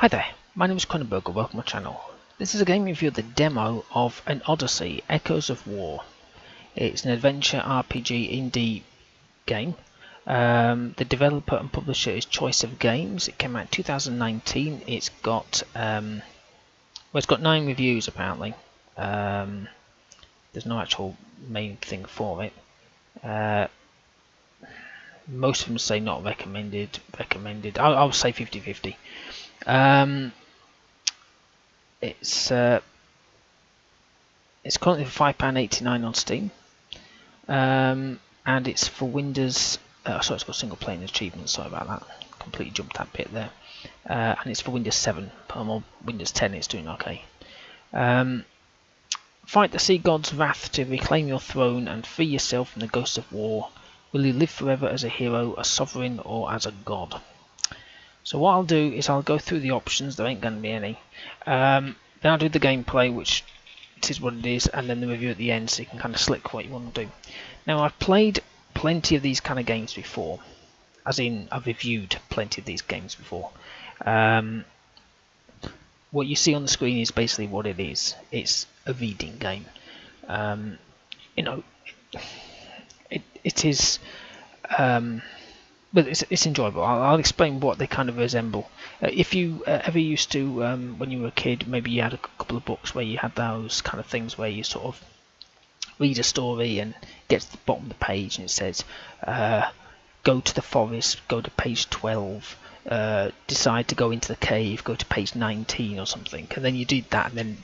Hi there, my name is Kronenberg, welcome to my channel. This is a game review of the demo of An Odyssey, Echoes of War. It's an adventure RPG indie game. The developer and publisher is Choice of Games. It came out in 2019. It's got 9 reviews apparently. There's no actual main thing for it. Most of them say not recommended. I'll say 50-50. It's currently for £5.89 on Steam, and it's for Windows. Sorry, it's got single player achievements. Sorry about that. Completely jumped that bit there. And it's for Windows 7. On Windows 10, it's doing okay. Fight the sea god's wrath to reclaim your throne and free yourself from the ghosts of war. Will you live forever as a hero, a sovereign, or as a god? So what I'll do is I'll go through the options. There ain't going to be any. Then I'll do the gameplay, which it is what it is, and then the review at the end, so you can kind of select what you want to do. Now, I've played plenty of these kind of games before, as in I've reviewed plenty of these games before. What you see on the screen is basically what it is. It's a reading game. It is. But it's enjoyable. I'll explain what they kind of resemble. If you ever used to, when you were a kid, maybe you had a couple of books where you had those kind of things where you sort of read a story and get to the bottom of the page and it says, go to the forest, go to page 12, decide to go into the cave, go to page 19 or something. And then you did that, and then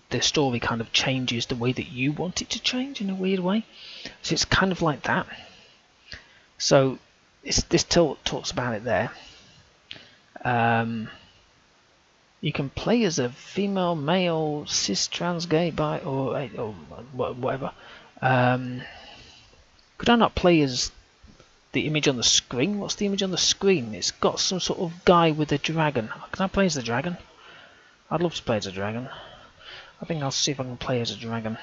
the story kind of changes the way that you want it to change in a weird way. So it's kind of like that. So this talks about it there. You can play as a female, male, cis, trans, gay, bi, or whatever. Could I not play as the image on the screen? What's the image on the screen? It's got some sort of guy with a dragon. Can I play as the dragon? I'd love to play as a dragon. I think I'll see if I can play as a dragon.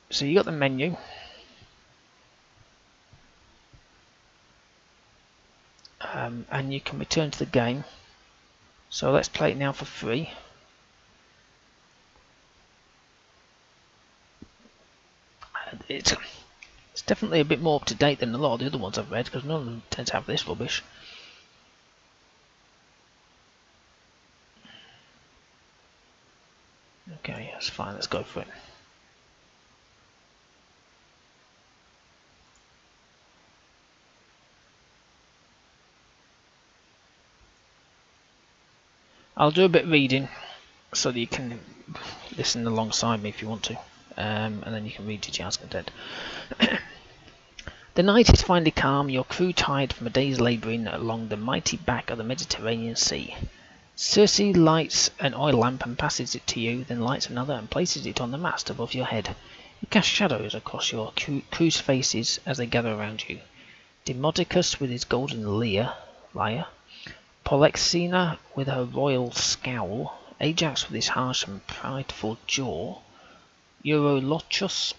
So you got the menu. And you can return to the game. So let's play it now for free. It's definitely a bit more up to date than a lot of the other ones I've read, because none of them tend to have this rubbish. Okay, that's fine, let's go for it. I'll do a bit of reading so that you can listen alongside me if you want to, and then you can read to your heart's content. The night is finally calm, your crew tired from a day's labouring along the mighty back of the Mediterranean Sea. Circe lights an oil lamp and passes it to you, then lights another and places it on the mast above your head. You cast shadows across your crew's faces as they gather around you. Demodocus with his golden lyre, Polexena with her royal scowl, Ajax with his harsh and prideful jaw, Eurolochus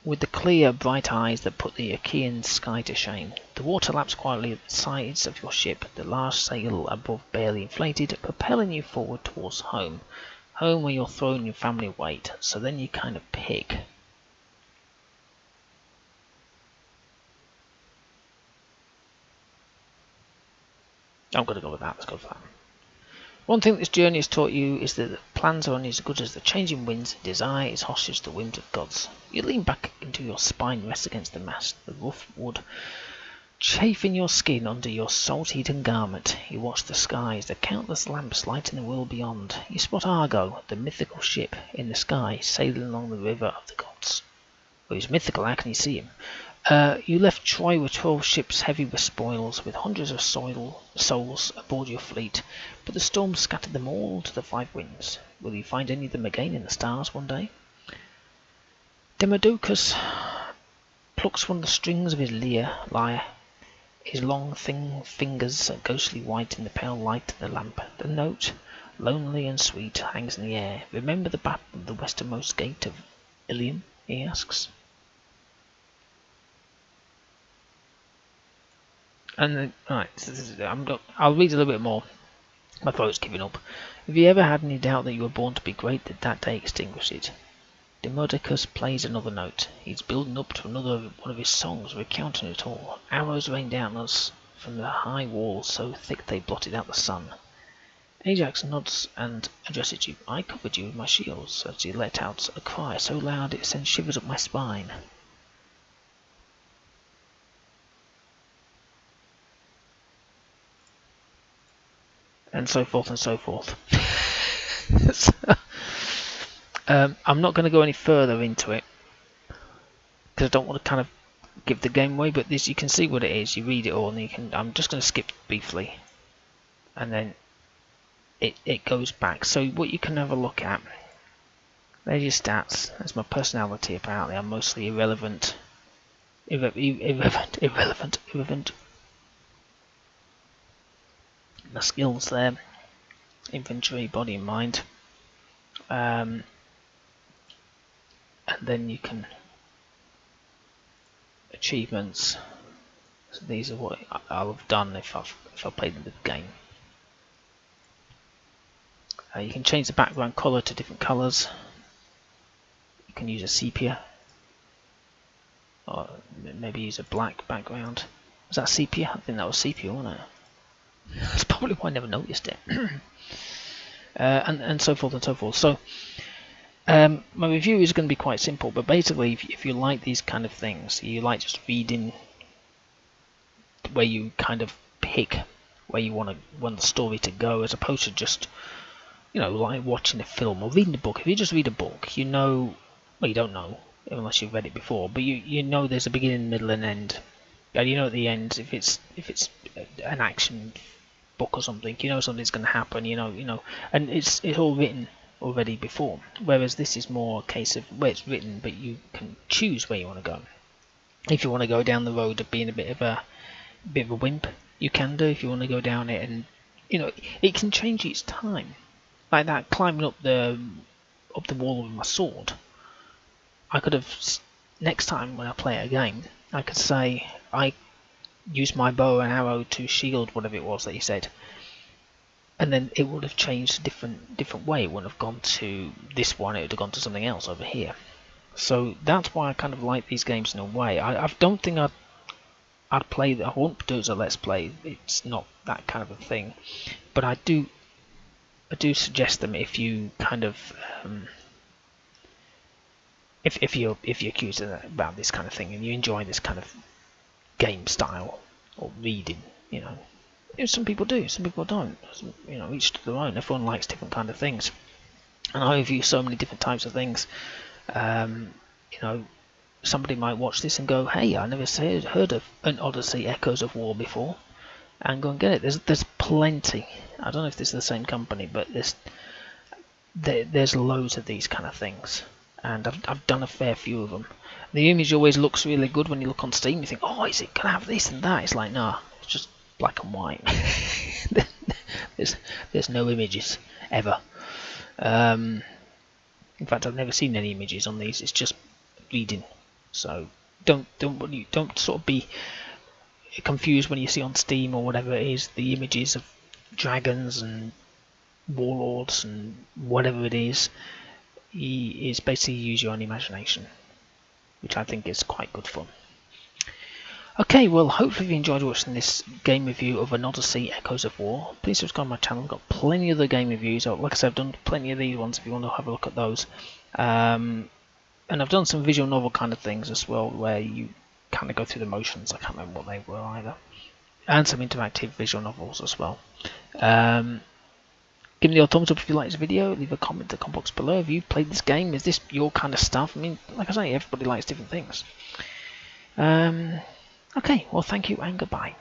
with the clear, bright eyes that put the Achaean sky to shame. The water laps quietly at the sides of your ship, the large sail above barely inflated, propelling you forward towards home. Home where your throne and your family wait. So then you kind of pick. I'm going to go with that. Let's go for that. One thing this journey has taught you is that the plans are only as good as the changing winds, and desire is hostage to the whims of gods. You lean back until your spine rests against the mast, the rough wood chafing your skin under your salt-eaten garment. You watch the skies, the countless lamps lighting the world beyond. You spot Argo, the mythical ship, in the sky, sailing along the river of the gods. Well, he's mythical, how can you see him? You left Troy with 12 ships heavy with spoils, with hundreds of souls aboard your fleet, but the storm scattered them all to the 5 winds. Will you find any of them again in the stars one day? Demodocus plucks one of the strings of his lyre. His long, thin fingers are ghostly white in the pale light of the lamp. The note, lonely and sweet, hangs in the air. Remember the battle of the westernmost gate of Ilium? He asks. And then, right, I'll read a little bit more. My throat's giving up. Have you ever had any doubt that you were born to be great, that that day extinguished it? Demodocus plays another note. He's building up to another one of his songs, recounting it all. Arrows rained down on us from the high walls, so thick they blotted out the sun. Ajax nods and addresses you. I covered you with my shields, as he let out a cry so loud it sent shivers up my spine. And so forth and so forth. So, I'm not going to go any further into it because I don't want to kind of give the game away. But this, you can see what it is. You read it all, and you can. I'm just going to skip briefly, and then it goes back. So what you can have a look at. There's your stats. There's my personality. Apparently, I'm mostly irrelevant. Irrelevant. My skills there. Infantry, body and mind. And then you can achievements. So these are what I'll have done if I played the game. You can change the background color to different colors. You can use a sepia, or maybe use a black background. Was that sepia? I think that was sepia, wasn't it? That's probably why I never noticed it. And so forth and so forth. So my review is going to be quite simple, but basically if you like these kind of things, you like just reading where you kind of pick where you want the story to go, as opposed to just, you know, like watching a film or reading a book. If you just read a book, you know, well, you don't know unless you've read it before, but you know there's a beginning, middle and end. And you know at the end, if it's an action book or something, you know something's going to happen, you know, and it's all written already before. Whereas this is more a case of where it's written, but you can choose where you want to go. If you want to go down the road of being a bit of a wimp, you can do. If you want to go down it, and you know, it can change each time. Like that, climbing up the wall with my sword. I could have, next time when I play a game, I could say I use my bow and arrow to shield whatever it was that he said, and then it would have changed a different way. It wouldn't have gone to this one, it would have gone to something else over here. So that's why I kind of like these games in a way. I don't think I'd play that. I won't do it as a let's play. It's not that kind of a thing, but I do suggest them if you kind of if you're curious about this kind of thing and you enjoy this kind of game style or reading, you know. Some people do, some people don't. You know, each to their own. Everyone likes different kind of things, and I review so many different types of things. You know, somebody might watch this and go, "Hey, I never heard of An Odyssey: Echoes of War before," and go and get it. There's plenty. I don't know if this is the same company, but there's loads of these kind of things, and I've done a fair few of them. The image always looks really good when you look on Steam. You think, "Oh, is it gonna have this and that?" It's like, nah, it's just black and white. there's no images ever. In fact, I've never seen any images on these. It's just reading. So don't sort of be confused when you see on Steam or whatever it is the images of dragons and warlords and whatever it is. It's basically use your own imagination, which I think is quite good fun. Okay, well, hopefully you enjoyed watching this game review of An Odyssey: Echoes of War. Please subscribe to my channel. I've got plenty of other game reviews. Like I said, I've done plenty of these ones if you want to have a look at those. And I've done some visual novel kind of things as well, where you kind of go through the motions. I can't remember what they were either. And some interactive visual novels as well. Give me your thumbs up if you like this video. Leave a comment in the comment box below. Have you played this game? Is this your kind of stuff? I mean, like I say, everybody likes different things. Okay, well, thank you and goodbye.